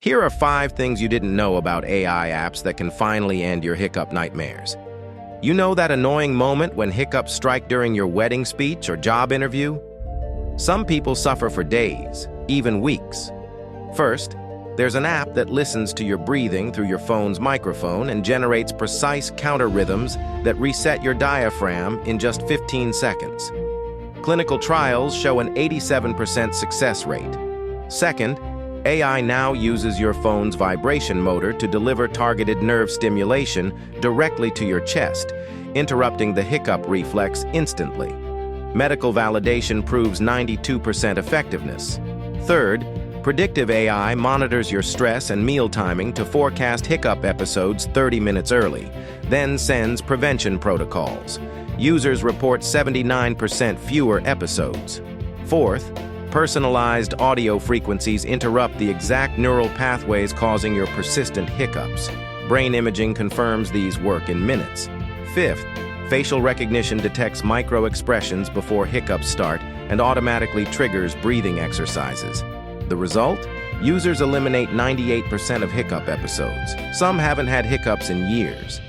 Here are 5 things you didn't know about AI apps that can finally end your hiccup nightmares. You know that annoying moment when hiccups strike during your wedding speech or job interview? Some people suffer for days, even weeks. First, there's an app that listens to your breathing through your phone's microphone and generates precise counter rhythms that reset your diaphragm in just 15 seconds. Clinical trials show an 87% success rate. Second, AI now uses your phone's vibration motor to deliver targeted nerve stimulation directly to your chest, interrupting the hiccup reflex instantly. Medical validation proves 92% effectiveness. Third, predictive AI monitors your stress and meal timing to forecast hiccup episodes 30 minutes early, then sends prevention protocols. Users report 79% fewer episodes. Fourth, personalized audio frequencies interrupt the exact neural pathways causing your persistent hiccups. Brain imaging confirms these work in minutes. Fifth, facial recognition detects micro-expressions before hiccups start and automatically triggers breathing exercises. The result? Users eliminate 98% of hiccup episodes. Some haven't had hiccups in years.